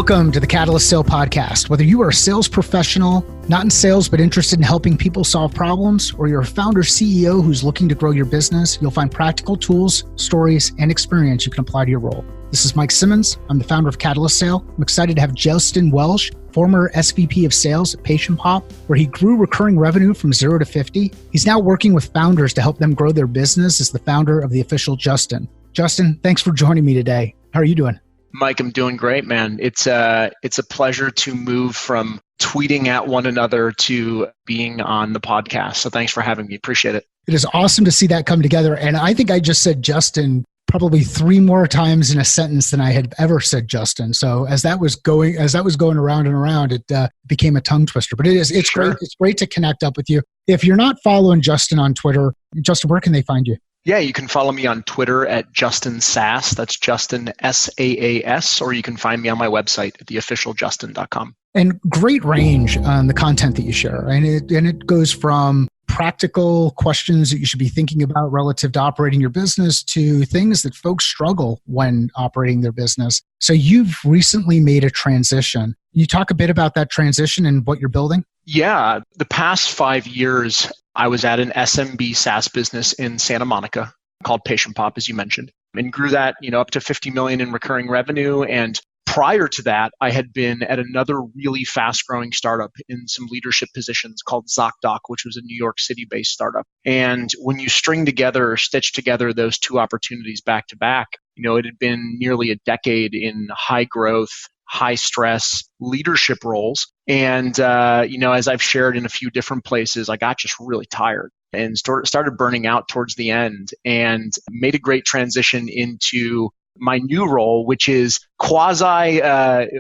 Welcome to the Catalyst Sale Podcast. Whether you are a sales professional, not in sales, but interested in helping people solve problems, or you're a founder CEO who's looking to grow your business, you'll find practical tools, stories, and experience you can apply to your role. This is Mike Simmons. I'm the founder of Catalyst Sale. I'm excited to have Justin Welsh, former SVP of sales at Patient Pop, where he grew recurring revenue from 0 to 50. He's now working with founders to help them grow their business as the founder of the official Justin. Justin, thanks for joining me today. How are you doing? Mike, I'm doing great, man. It's a pleasure to move from tweeting at one another to being on the podcast. So thanks for having me. Appreciate it. It is awesome to see that come together. And I think I just said Justin probably 3 more times in a sentence than I had ever said Justin. So as that was going around and around, it became a tongue twister. But it's Sure. great. It's great to connect up with you. If you're not following Justin on Twitter, Justin, where can they find you? Yeah, you can follow me on Twitter at Justin Sass. That's Justin SAAS, or you can find me on my website at theofficialjustin.com. And great range on the content that you share. And it goes from practical questions that you should be thinking about relative to operating your business to things that folks struggle when operating their business. So you've recently made a transition. Can you talk a bit about that transition and what you're building? Yeah, the past 5 years, I was at an SMB SaaS business in Santa Monica called Patient Pop, as you mentioned, and grew that, up to 50 million in recurring revenue. And prior to that, I had been at another really fast-growing startup in some leadership positions called ZocDoc, which was a New York City-based startup. And when you stitch together those two opportunities back to back, it had been nearly a decade in high growth, high stress leadership roles. And, as I've shared in a few different places, I got just really tired and started burning out towards the end, and made a great transition into my new role, which is quasi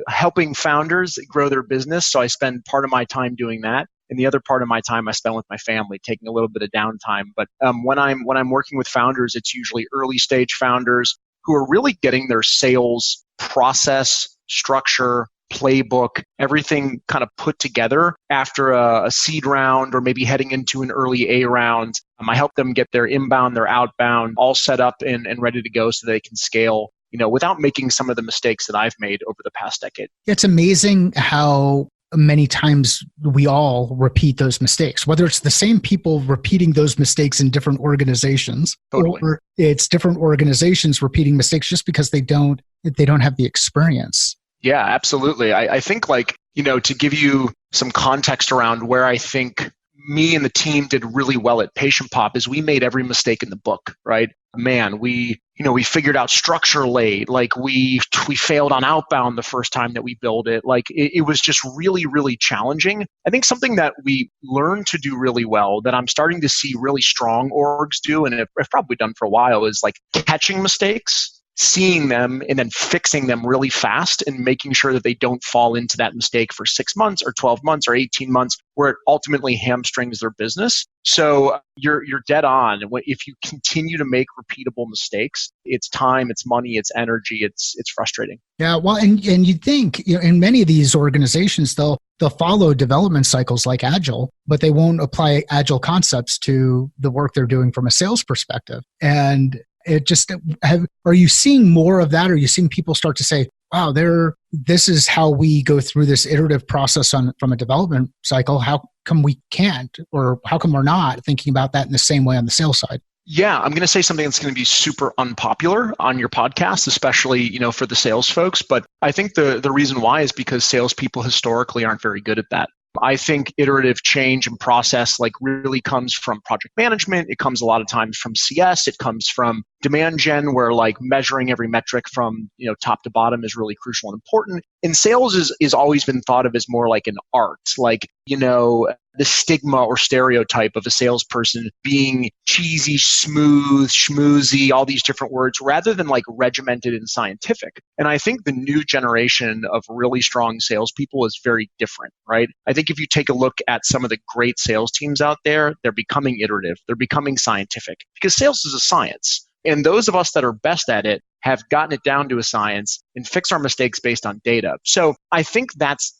helping founders grow their business. So I spend part of my time doing that, and the other part of my time I spend with my family, taking a little bit of downtime. But when I'm working with founders, it's usually early stage founders who are really getting their sales process, structure, playbook, everything kind of put together after a seed round or maybe heading into an early A round. I help them get their inbound, their outbound all set up and ready to go so they can scale, without making some of the mistakes that I've made over the past decade. It's amazing how many times we all repeat those mistakes, whether it's the same people repeating those mistakes in different organizations, Totally. Or it's different organizations repeating mistakes just because they don't have the experience. Yeah, absolutely. I think to give you some context around where I think me and the team did really well at Patient Pop is we made every mistake in the book, right? Man, we figured out structure late. We failed on outbound the first time that we built it. It was just really, really challenging. I think something that we learned to do really well that I'm starting to see really strong orgs do, and have probably done for a while, is catching mistakes, seeing them, and then fixing them really fast and making sure that they don't fall into that mistake for 6 months or 12 months or 18 months where it ultimately hamstrings their business. So you're dead on. If you continue to make repeatable mistakes, it's time, it's money, it's energy, it's frustrating. Yeah, well, and you'd think, in many of these organizations, they'll follow development cycles like Agile, but they won't apply Agile concepts to the work they're doing from a sales perspective. And are you seeing more of that? Are you seeing people start to say, wow, this is how we go through this iterative process from a development cycle. How come we can't, or how come we're not thinking about that in the same way on the sales side? Yeah, I'm going to say something that's going to be super unpopular on your podcast, especially, for the sales folks. But I think the reason why is because salespeople historically aren't very good at that. I think iterative change and process really comes from project management. It comes a lot of times from CS. It comes from demand gen, where measuring every metric from top to bottom is really crucial and important. And sales is always been thought of as more like an art, the stigma or stereotype of a salesperson being cheesy, smooth, schmoozy, all these different words, rather than regimented and scientific. And I think the new generation of really strong salespeople is very different, right? I think if you take a look at some of the great sales teams out there, they're becoming iterative, they're becoming scientific, because sales is a science. And those of us that are best at it have gotten it down to a science and fix our mistakes based on data. So I think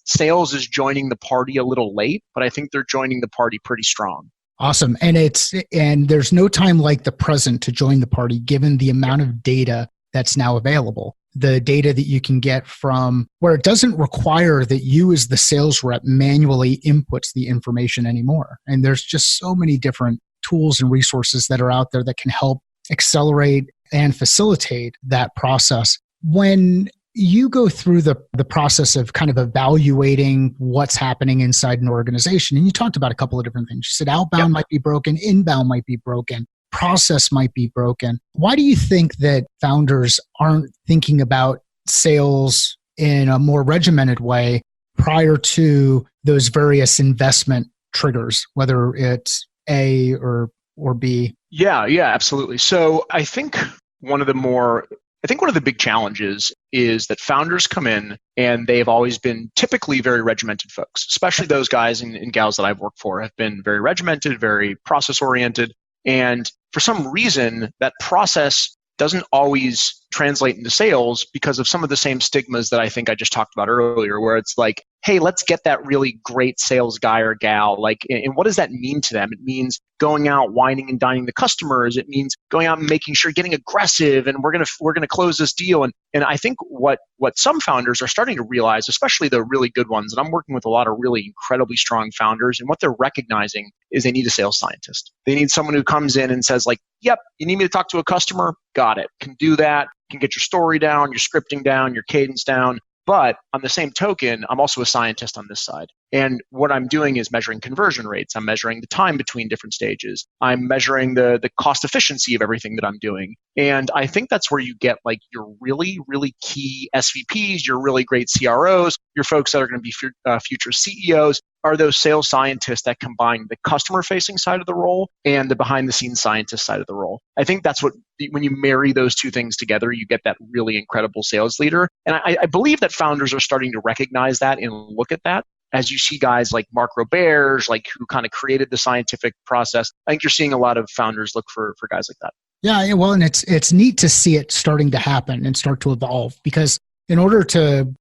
sales is joining the party a little late, but I think they're joining the party pretty strong. Awesome. And there's no time like the present to join the party, given the amount of data that's now available. the data that you can get from where it doesn't require that you as the sales rep manually inputs the information anymore. And there's just so many different tools and resources that are out there that can help accelerate and facilitate that process. When you go through the process of kind of evaluating what's happening inside an organization, and you talked about a couple of different things. You said outbound might be broken, inbound might be broken, process might be broken. Why do you think that founders aren't thinking about sales in a more regimented way prior to those various investment triggers, whether it's A or B? Yeah, absolutely. So I think one of the big challenges is that founders come in and they've always been typically very regimented folks, especially those guys and gals that I've worked for have been very regimented, very process oriented. And for some reason, that process doesn't always translate into sales because of some of the same stigmas that I think I just talked about earlier, where it's like, hey, let's get that really great sales guy or gal. And what does that mean to them? It means going out, wining and dining the customers. It means going out and making sure, getting aggressive, and we're gonna close this deal. And I think what some founders are starting to realize, especially the really good ones, and I'm working with a lot of really incredibly strong founders, and what they're recognizing is they need a sales scientist. They need someone who comes in and says like, yep, you need me to talk to a customer? Got it. Can do that. Can get your story down, your scripting down, your cadence down. But on the same token, I'm also a scientist on this side. And what I'm doing is measuring conversion rates. I'm measuring the time between different stages. I'm measuring the cost efficiency of everything that I'm doing. And I think that's where you get like your really, really key SVPs, your really great CROs, your folks that are going to be future CEOs, are those sales scientists that combine the customer-facing side of the role and the behind-the-scenes scientist side of the role. I think that's when you marry those two things together, you get that really incredible sales leader. And I believe that founders are starting to recognize that and look at that. As you see guys like Mark Roberge, like who kind of created the scientific process, I think you're seeing a lot of founders look for guys like that. Yeah, well, and it's neat to see it starting to happen and start to evolve, because in order to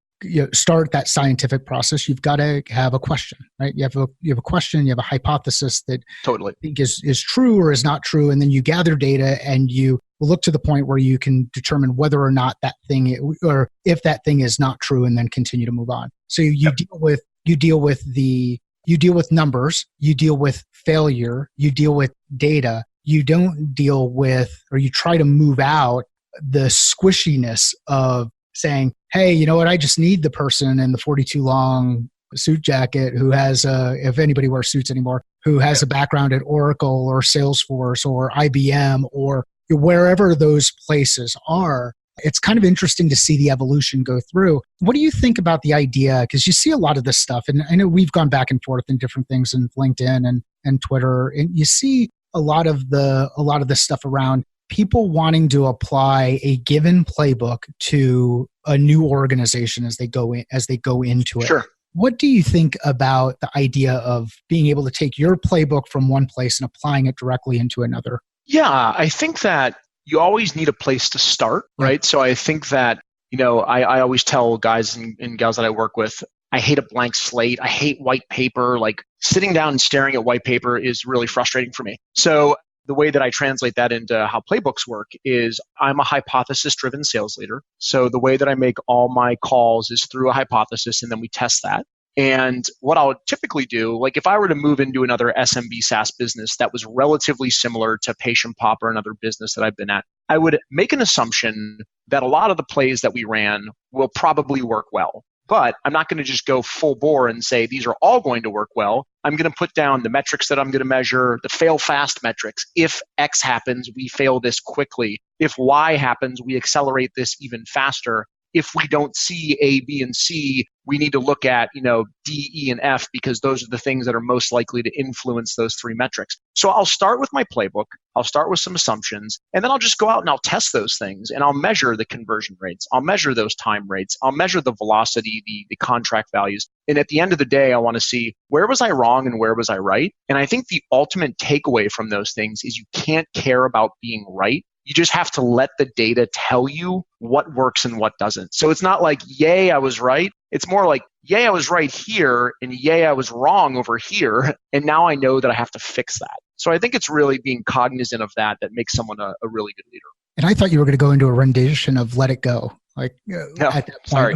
start that scientific process, you've got to have a question, right? You have a question, you have a hypothesis that totally think is true or is not true, and then you gather data and you look to the point where you can determine whether or not that thing, or if that thing is not true, and then continue to move on. So you deal with numbers, you deal with failure, you deal with data. You don't deal with, or you try to move out the squishiness of saying, hey, you know what, I just need the person in the 42 long suit jacket who has, if anybody wears suits anymore, who has a background at Oracle or Salesforce or IBM or wherever those places are. It's kind of interesting to see the evolution go through. What do you think about the idea? Because you see a lot of this stuff, and I know we've gone back and forth in different things in LinkedIn and Twitter, and you see a lot of the stuff around people wanting to apply a given playbook to a new organization as they go into it. Sure. What do you think about the idea of being able to take your playbook from one place and applying it directly into another? Yeah, I think that you always need a place to start, right? So I think that, I always tell guys and gals that I work with, I hate a blank slate. I hate white paper. Like sitting down and staring at white paper is really frustrating for me. So the way that I translate that into how playbooks work is I'm a hypothesis-driven sales leader. So the way that I make all my calls is through a hypothesis, and then we test that. And what I would typically do, like if I were to move into another SMB SaaS business that was relatively similar to Patient Pop or another business that I've been at, I would make an assumption that a lot of the plays that we ran will probably work well. But I'm not going to just go full bore and say these are all going to work well. I'm going to put down the metrics that I'm going to measure, the fail fast metrics. If X happens, we fail this quickly. If Y happens, we accelerate this even faster. If we don't see A, B, and C, we need to look at, D, E, and F, because those are the things that are most likely to influence those three metrics. So I'll start with my playbook. I'll start with some assumptions, and then I'll just go out and I'll test those things, and I'll measure the conversion rates. I'll measure those time rates. I'll measure the velocity, the contract values. And at the end of the day, I want to see where was I wrong and where was I right? And I think the ultimate takeaway from those things is you can't care about being right. You just have to let the data tell you what works and what doesn't. So it's not like, yay, I was right. It's more like, yay, I was right here, and yay, I was wrong over here. And now I know that I have to fix that. So I think it's really being cognizant of that makes someone a really good leader. And I thought you were going to go into a rendition of Let It Go. Like No, at that point. sorry.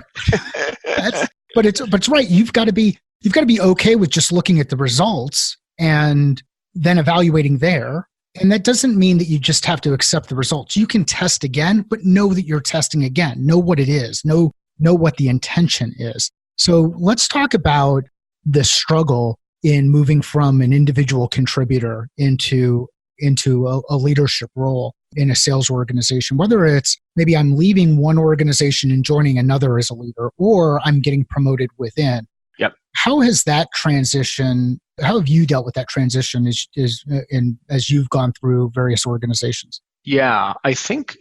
But it's right. You've got to be okay with just looking at the results and then evaluating there. And that doesn't mean that you just have to accept the results. You can test again, but know that you're testing again. Know what it is. Know what the intention is. So let's talk about the struggle in moving from an individual contributor into a leadership role in a sales organization, whether it's maybe I'm leaving one organization and joining another as a leader, or I'm getting promoted within. Yep. How has that transition, how have you dealt with that transition as you've gone through various organizations? Yeah, I think,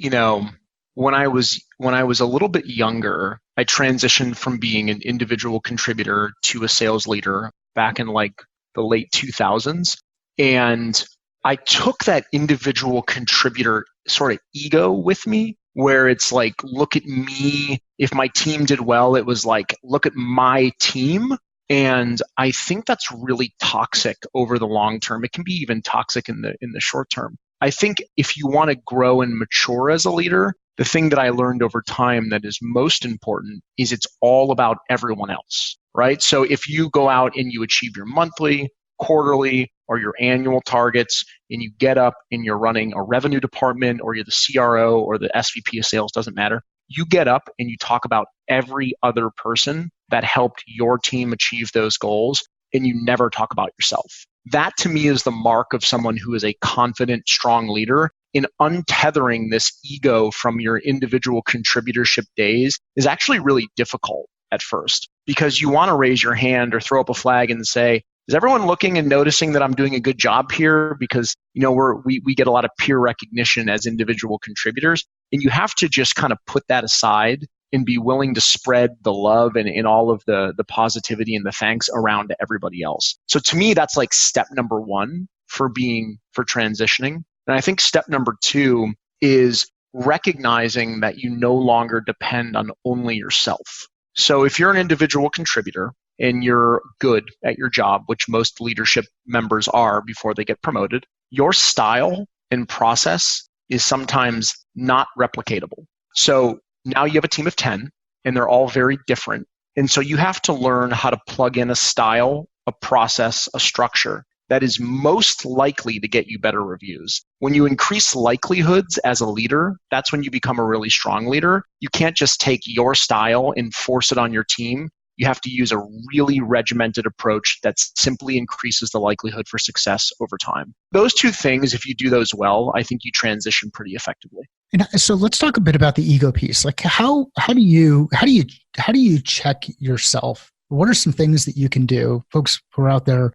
when I was a little bit younger, I transitioned from being an individual contributor to a sales leader back in like the late 2000s. And I took that individual contributor sort of ego with me, where it's like, look at me. If my team did well, it was like, look at my team. And I think that's really toxic over the long term. It can be even toxic in the short term. I think if you want to grow and mature as a leader, the thing that I learned over time that is most important is it's all about everyone else, right? So if you go out and you achieve your monthly, quarterly, or your annual targets, and you get up and you're running a revenue department, or you're the CRO or the SVP of sales, doesn't matter. You get up and you talk about every other person that helped your team achieve those goals, and you never talk about yourself. That to me is the mark of someone who is a confident, strong leader. In untethering this ego from your individual contributorship days is actually really difficult at first, because you want to raise your hand or throw up a flag and say, is everyone looking and noticing that I'm doing a good job here? Because we get a lot of peer recognition as individual contributors, and you have to just kind of put that aside and be willing to spread the love and all of the positivity and the thanks around to everybody else. So to me, that's like step number one for transitioning. And I think step number two is recognizing that you no longer depend on only yourself. So if you're an individual contributor and you're good at your job, which most leadership members are before they get promoted, your style and process is sometimes not replicatable. So now you have a team of 10 and they're all very different. And so you have to learn how to plug in a style, a process, a structure that is most likely to get you better reviews. When you increase likelihoods as a leader, that's when you become a really strong leader. You can't just take your style and force it on your team. You have to use a really regimented approach that simply increases the likelihood for success over time. Those two things, if you do those well, I think you transition pretty effectively. And so let's talk a bit about the ego piece. Like how do you check yourself? What are some things that you can do, folks who are out there,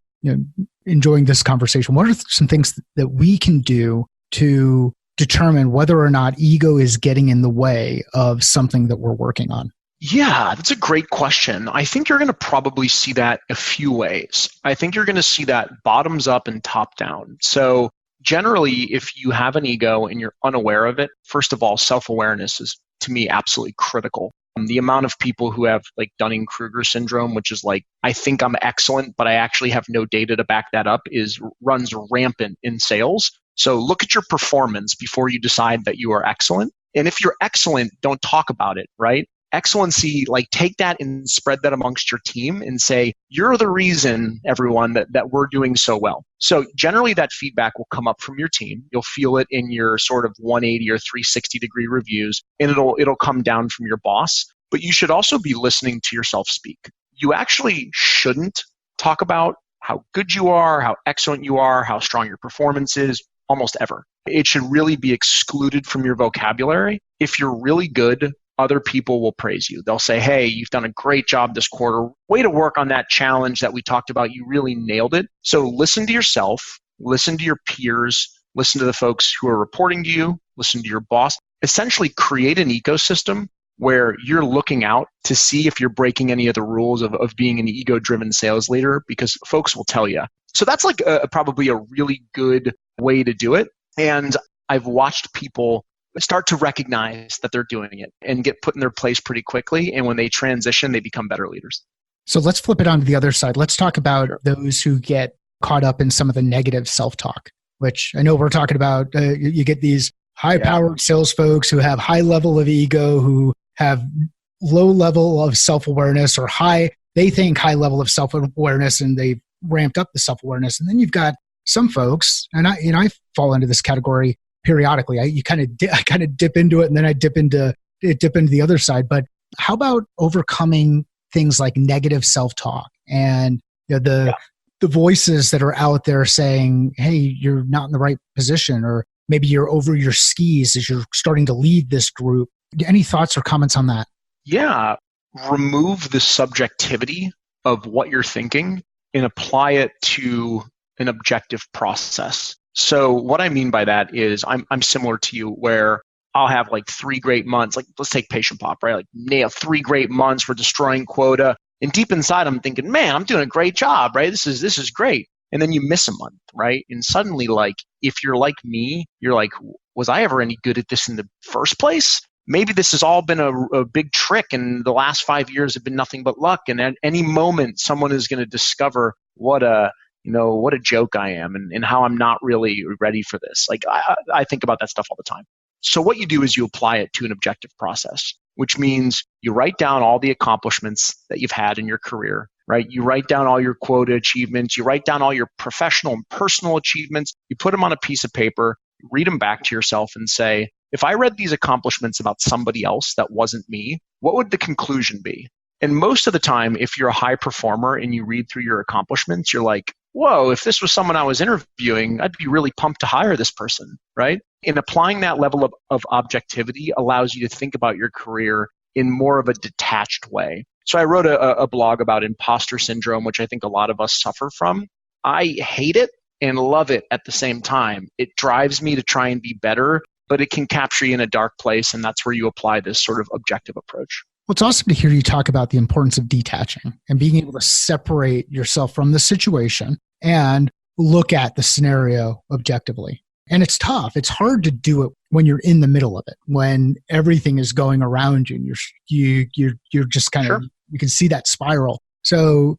enjoying this conversation? What are some things that we can do to determine whether or not ego is getting in the way of something that we're working on? Yeah, that's a great question. I think you're going to probably see that a few ways. I think you're going to see that bottoms up and top down. So generally, if you have an ego and you're unaware of it, first of all, self-awareness is, to me, absolutely critical. The amount of people who have like Dunning-Kruger syndrome, which is like, I think I'm excellent, but I actually have no data to back that up, runs rampant in sales. So look at your performance before you decide that you are excellent. And if you're excellent, don't talk about it, right? Excellency, like take that and spread that amongst your team and say, you're the reason, everyone, that we're doing so well. So generally that feedback will come up from your team. You'll feel it in your sort of 180 or 360 degree reviews, and it'll come down from your boss. But you should also be listening to yourself speak. You actually shouldn't talk about how good you are, how excellent you are, how strong your performance is, almost ever. It should really be excluded from your vocabulary. If you're really good, other people will praise you. They'll say, hey, you've done a great job this quarter. Way to work on that challenge that we talked about. You really nailed it. So listen to yourself, listen to your peers, listen to the folks who are reporting to you, listen to your boss. Essentially create an ecosystem where you're looking out to see if you're breaking any of the rules of being an ego-driven sales leader, because folks will tell you. So that's like probably a really good way to do it. And I've watched people start to recognize that they're doing it and get put in their place pretty quickly. And when they transition, they become better leaders. So let's flip it onto the other side. Let's talk about those who get caught up in some of the negative self-talk, which I know we're talking about. You get these high-powered sales folks who have high level of ego, who have low level of self-awareness or they think high level of self-awareness, and they've ramped up the self-awareness. And then you've got some folks, and I fall into this category periodically. I kind of dip into it, and then I dip into the other side. But how about overcoming things like negative self-talk and the voices that are out there saying, hey, you're not in the right position, or maybe you're over your skis as you're starting to lead this group. Any thoughts or comments on that? Yeah. Remove the subjectivity of what you're thinking and apply it to an objective process. So what I mean by that is I'm similar to you, where I'll have like 3 great months. Like, let's take Patient Pop, right? Like, nail 3 great months, we're destroying quota. And deep inside, I'm thinking, man, I'm doing a great job, right? This is great. And then you miss a month, right? And suddenly, like, if you're like me, you're like, was I ever any good at this in the first place? Maybe this has all been a big trick, and the last 5 years have been nothing but luck. And at any moment, someone is going to discover what a joke I am, and how I'm not really ready for this. Like, I think about that stuff all the time. So what you do is you apply it to an objective process, which means you write down all the accomplishments that you've had in your career, right? You write down all your quota achievements. You write down all your professional and personal achievements. You put them on a piece of paper, read them back to yourself and say, if I read these accomplishments about somebody else that wasn't me, what would the conclusion be? And most of the time, if you're a high performer and you read through your accomplishments, you're like, whoa, if this was someone I was interviewing, I'd be really pumped to hire this person, right? And applying that level of objectivity allows you to think about your career in more of a detached way. So I wrote a blog about imposter syndrome, which I think a lot of us suffer from. I hate it and love it at the same time. It drives me to try and be better, but it can capture you in a dark place, and that's where you apply this sort of objective approach. Well, it's awesome to hear you talk about the importance of detaching and being able to separate yourself from the situation and look at the scenario objectively. And it's tough. It's hard to do it when you're in the middle of it, when everything is going around you and you're just kind of, you can see that spiral. So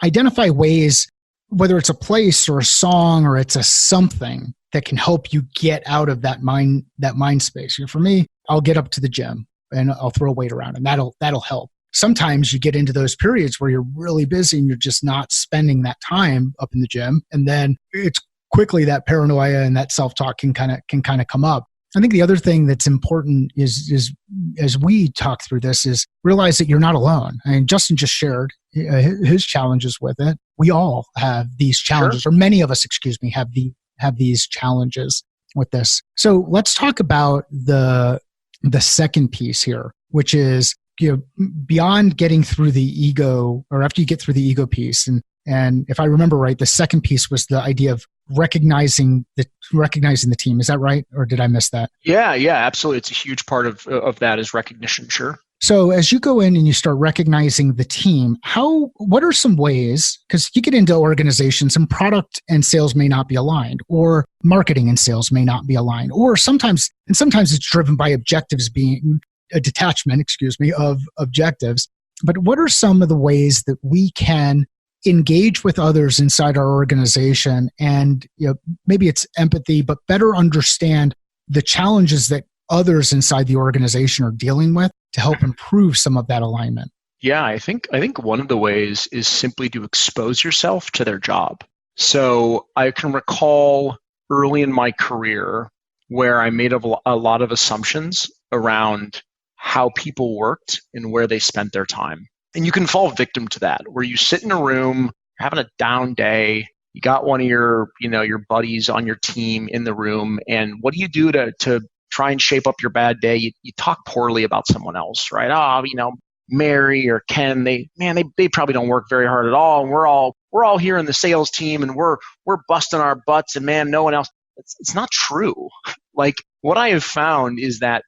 identify ways, whether it's a place or a song or it's a something that can help you get out of that mind space. For me, I'll get up to the gym and I'll throw a weight around, and that'll help. Sometimes you get into those periods where you're really busy and you're just not spending that time up in the gym, and then it's quickly that paranoia and that self-talk can kind of come up. I think the other thing that's important is as we talk through this is realize that you're not alone. I mean, Justin just shared his challenges with it. We all have these challenges, or many of us, have these challenges with this. So let's talk about the second piece here, which is, beyond getting through the ego, or after you get through the ego piece. And if I remember right, the second piece was the idea of recognizing the team. Is that right? Or did I miss that? Yeah, absolutely. It's a huge part of that is recognition. Sure. So as you go in and you start recognizing the team, what are some ways, because you get into organizations and product and sales may not be aligned, or marketing and sales may not be aligned, or sometimes it's driven by objectives being a detachment, of objectives. But what are some of the ways that we can engage with others inside our organization and, maybe it's empathy, but better understand the challenges that others inside the organization are dealing with to help improve some of that alignment? Yeah, I think one of the ways is simply to expose yourself to their job. So I can recall early in my career where I made a lot of assumptions around how people worked and where they spent their time. And you can fall victim to that, where you sit in a room, having a down day, you got one of your buddies on your team in the room, and what do you do to try and shape up your bad day? You talk poorly about someone else, right? Mary or Ken, they probably don't work very hard at all, and we're all here in the sales team, and we're busting our butts, and man, no one else. It's not true. Like, what I have found is that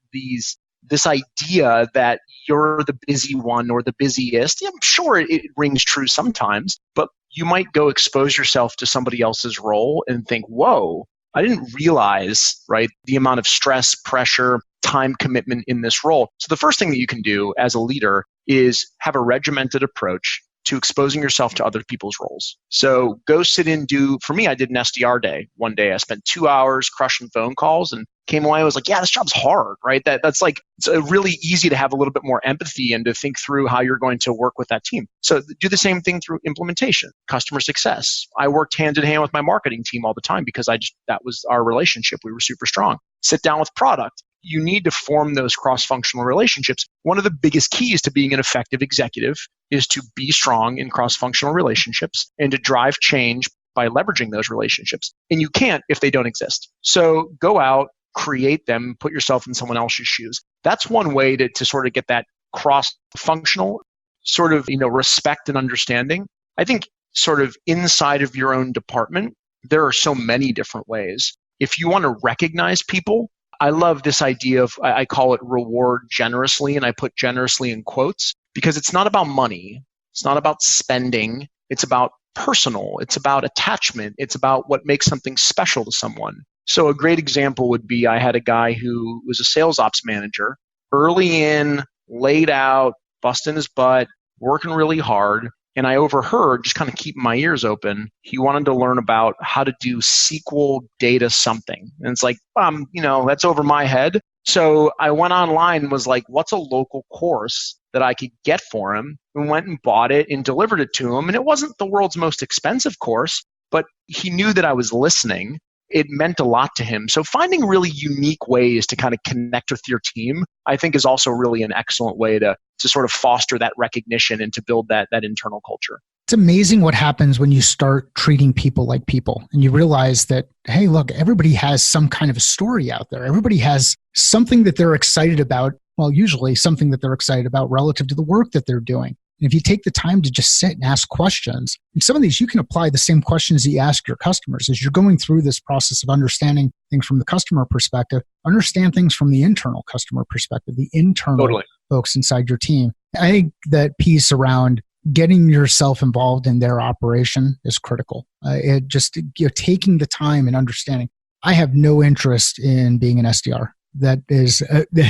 this idea that you're the busy one or the busiest, I'm sure it rings true sometimes, but you might go expose yourself to somebody else's role and think, whoa, I didn't realize, right, the amount of stress, pressure, time commitment in this role. So the first thing that you can do as a leader is have a regimented approach to exposing yourself to other people's roles. So go sit in, for me, I did an SDR day. One day I spent 2 hours crushing phone calls, and came away, I was like, yeah, this job's hard, right? That's like, it's really easy to have a little bit more empathy and to think through how you're going to work with that team. So do the same thing through implementation, customer success. I worked hand in hand with my marketing team all the time because that was our relationship. We were super strong. Sit down with product. You need to form those cross-functional relationships. One of the biggest keys to being an effective executive is to be strong in cross-functional relationships and to drive change by leveraging those relationships. And you can't if they don't exist. So go out, create them, put yourself in someone else's shoes. That's one way to sort of get that cross-functional sort of, respect and understanding. I think sort of inside of your own department, there are so many different ways. If you want to recognize people, I love this idea of, I call it reward generously, and I put generously in quotes, because it's not about money. It's not about spending. It's about personal. It's about attachment. It's about what makes something special to someone. So a great example would be, I had a guy who was a sales ops manager, early in, laid out, busting his butt, working really hard. And I overheard, just kind of keeping my ears open, he wanted to learn about how to do SQL data something. And it's like, that's over my head. So I went online and was like, what's a local course that I could get for him? And went and bought it and delivered it to him. And it wasn't the world's most expensive course, but he knew that I was listening. It meant a lot to him. So finding really unique ways to kind of connect with your team, I think, is also really an excellent way to sort of foster that recognition and to build that internal culture. It's amazing what happens when you start treating people like people and you realize that, hey, look, everybody has some kind of a story out there. Everybody has something that they're excited about. Well, usually something that they're excited about relative to the work that they're doing. And if you take the time to just sit and ask questions, and some of these you can apply the same questions that you ask your customers as you're going through this process of understanding things from the customer perspective, understand things from the internal customer perspective, the internal folks inside your team. I think that piece around getting yourself involved in their operation is critical. Taking the time and understanding. I have no interest in being an SDR. That is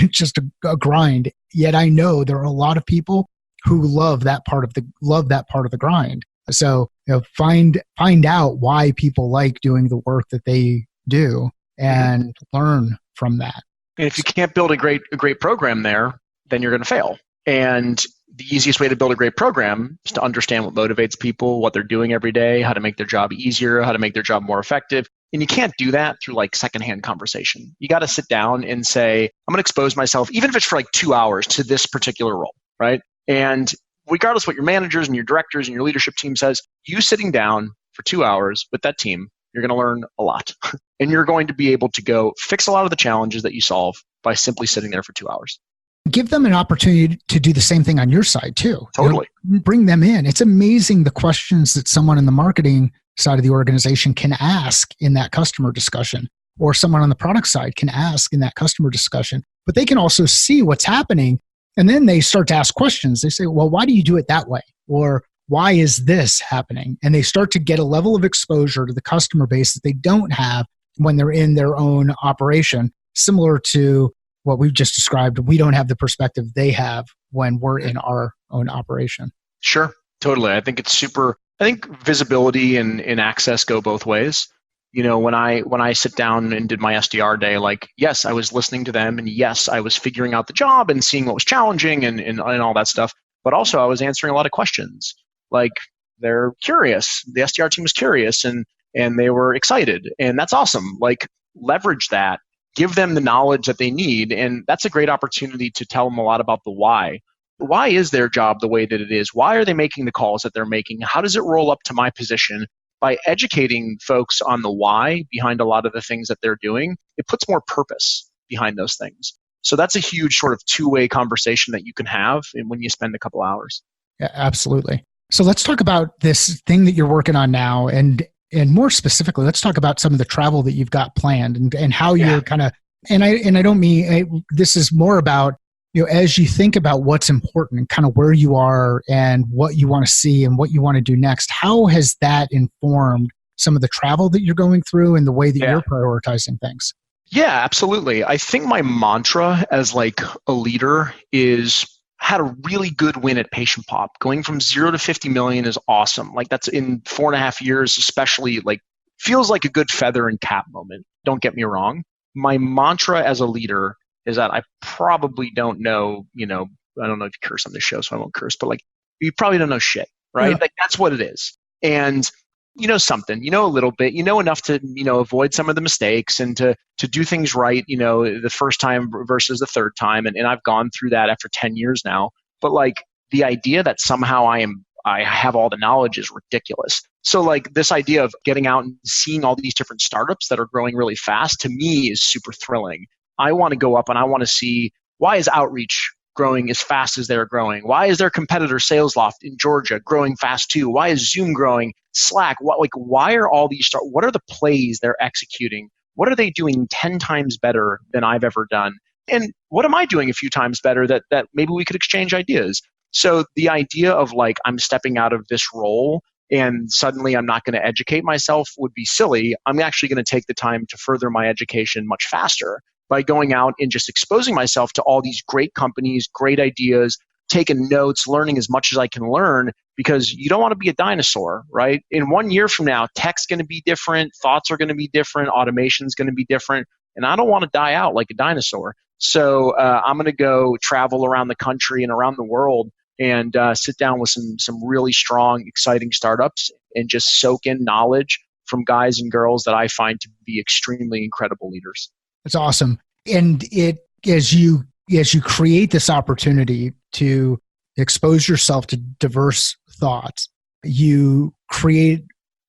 just a grind. Yet I know there are a lot of people who love that part of the grind. So find out why people like doing the work that they do and learn from that. And if you can't build a great program there, then you're going to fail. And the easiest way to build a great program is to understand what motivates people, what they're doing every day, how to make their job easier, how to make their job more effective. And you can't do that through like secondhand conversation. You got to sit down and say, I'm going to expose myself, even if it's for like 2 hours, to this particular role, right? And regardless of what your managers and your directors and your leadership team says, you sitting down for 2 hours with that team, you're going to learn a lot. And you're going to be able to go fix a lot of the challenges that you solve by simply sitting there for 2 hours. Give them an opportunity to do the same thing on your side too. Totally. Bring them in. It's amazing the questions that someone in the marketing side of the organization can ask in that customer discussion, or someone on the product side can ask in that customer discussion. But they can also see what's happening, and then they start to ask questions. They say, well, why do you do it that way? Or why is this happening? And they start to get a level of exposure to the customer base that they don't have when they're in their own operation, similar to what we've just described. We don't have the perspective they have when we're in our own operation. Sure, totally. I think visibility and access go both ways. When I sit down and did my SDR day, like, yes, I was listening to them, and yes, I was figuring out the job and seeing what was challenging and all that stuff. But also I was answering a lot of questions. Like, they're curious. The SDR team was curious and they were excited. And that's awesome. Like, leverage that. Give them the knowledge that they need. And that's a great opportunity to tell them a lot about the why. Why is their job the way that it is? Why are they making the calls that they're making? How does it roll up to my position? By educating folks on the why behind a lot of the things that they're doing, it puts more purpose behind those things. So that's a huge sort of two-way conversation that you can have when you spend a couple hours. Yeah, absolutely. So let's talk about this thing that you're working on now, and more specifically, let's talk about some of the travel that you've got planned and how you're kind of, and I don't mean, this is more about, as you think about what's important and kind of where you are and what you want to see and what you want to do next, how has that informed some of the travel that you're going through and the way that you're prioritizing things? Yeah, absolutely. I think my mantra as like a leader is had a really good win at Patient Pop. Going from 0 to 50 million is awesome. Like, that's in 4.5 years, especially, like, feels like a good feather and cap moment. Don't get me wrong. my mantra as a leader is that I probably don't know, I don't know if you curse on this show, so I won't curse, but like, you probably don't know shit, right? Yeah. Like, that's what it is. And you know something, you know a little bit, you know enough to, avoid some of the mistakes and to do things right, the first time versus the third time. And I've gone through that after 10 years now. But like, the idea that somehow I have all the knowledge is ridiculous. So like, this idea of getting out and seeing all these different startups that are growing really fast, to me, is super thrilling. I want to go up and I want to see, why is Outreach growing as fast as they're growing? Why is their competitor SalesLoft in Georgia growing fast too? Why is Zoom growing? Slack? Why are all these what are the plays they're executing? What are they doing 10 times better than I've ever done? And what am I doing a few times better that maybe we could exchange ideas? So the idea of like, I'm stepping out of this role and suddenly I'm not going to educate myself would be silly. I'm actually going to take the time to further my education much faster by going out and just exposing myself to all these great companies, great ideas, taking notes, learning as much as I can learn, because you don't want to be a dinosaur, right? In 1 year from now, tech's going to be different, thoughts are going to be different, automation's going to be different, and I don't want to die out like a dinosaur. So I'm going to go travel around the country and around the world and sit down with some really strong, exciting startups and just soak in knowledge from guys and girls that I find to be extremely incredible leaders. That's awesome. And as you create this opportunity to expose yourself to diverse thoughts, you create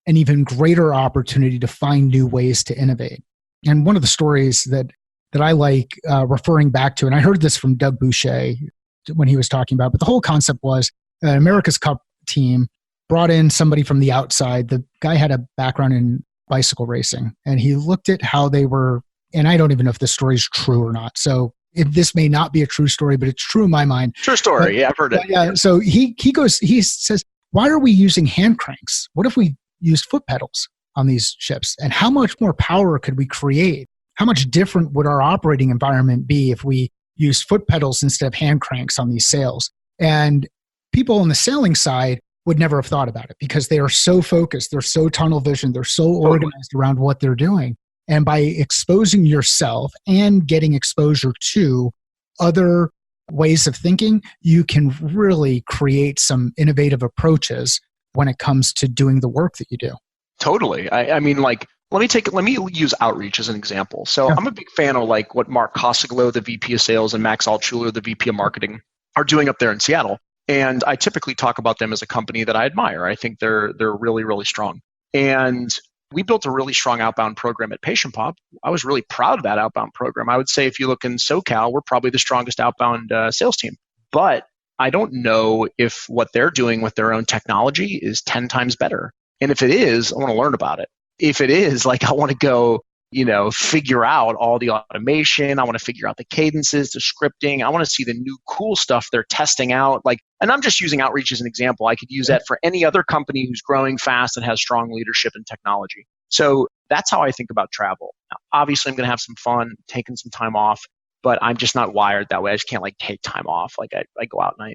an even greater opportunity to find new ways to innovate. And one of the stories that I like referring back to, and I heard this from Doug Boucher when he was talking about, but the whole concept was America's Cup team brought in somebody from the outside. The guy had a background in bicycle racing, and he looked at how they were, and I don't even know if this story is true or not. So this may not be a true story, but it's true in my mind. True story. Yeah, I've heard it. Yeah. So he says, why are we using hand cranks? What if we used foot pedals on these ships? And how much more power could we create? How much different would our operating environment be if we used foot pedals instead of hand cranks on these sails? And people on the sailing side would never have thought about it because they are so focused. They're so tunnel vision. They're so organized around what they're doing. And by exposing yourself and getting exposure to other ways of thinking, you can really create some innovative approaches when it comes to doing the work that you do. Totally. I mean, like, let me use Outreach as an example. So I'm a big fan of like what Mark Cossiglo, the VP of Sales, and Max Altschuler, the VP of Marketing, are doing up there in Seattle. And I typically talk about them as a company that I admire. I think they're really, really strong. And we built a really strong outbound program at Patient Pop. I was really proud of that outbound program. I would say if you look in SoCal, we're probably the strongest outbound sales team. But I don't know if what they're doing with their own technology is 10 times better. And if it is, I want to learn about it. If it is, like, I want to go, figure out all the automation. I want to figure out the cadences, the scripting. I want to see the new cool stuff they're testing out. And I'm just using Outreach as an example. I could use that for any other company who's growing fast and has strong leadership and technology. So that's how I think about travel. Now, obviously, I'm going to have some fun, taking some time off, but I'm just not wired that way. I just can't take time off. I go out and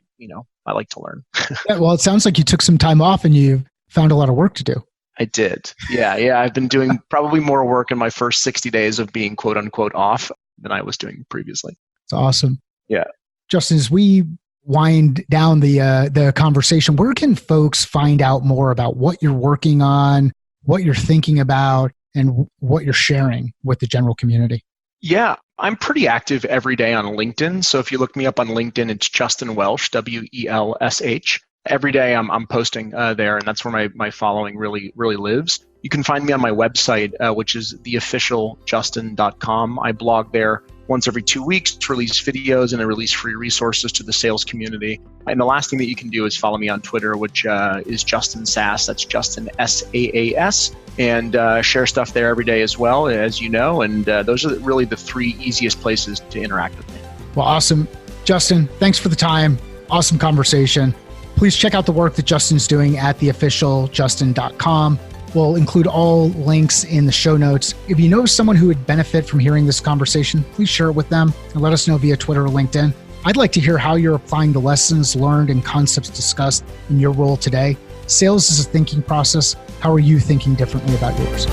I like to learn. Yeah, well, it sounds like you took some time off and you found a lot of work to do. I did. Yeah. I've been doing probably more work in my first 60 days of being quote unquote off than I was doing previously. It's awesome. Yeah. Justin, as we wind down the conversation, where can folks find out more about what you're working on, what you're thinking about, and what you're sharing with the general community? Yeah, I'm pretty active every day on LinkedIn. So if you look me up on LinkedIn, it's Justin Welsh, WELSH. Every day I'm posting there, and that's where my following really, really lives. You can find me on my website, which is theofficialjustin.com. I blog there once every 2 weeks to release videos, and I release free resources to the sales community. And the last thing that you can do is follow me on Twitter, which is Justin Sass. That's Justin SAAS, and share stuff there every day as well, as you know. And those are really the three easiest places to interact with me. Well, awesome. Justin, thanks for the time. Awesome conversation. Please check out the work that Justin's doing at theofficialjustin.com. We'll include all links in the show notes. If you know someone who would benefit from hearing this conversation, please share it with them and let us know via Twitter or LinkedIn. I'd like to hear how you're applying the lessons learned and concepts discussed in your role today. Sales is a thinking process. How are you thinking differently about yours?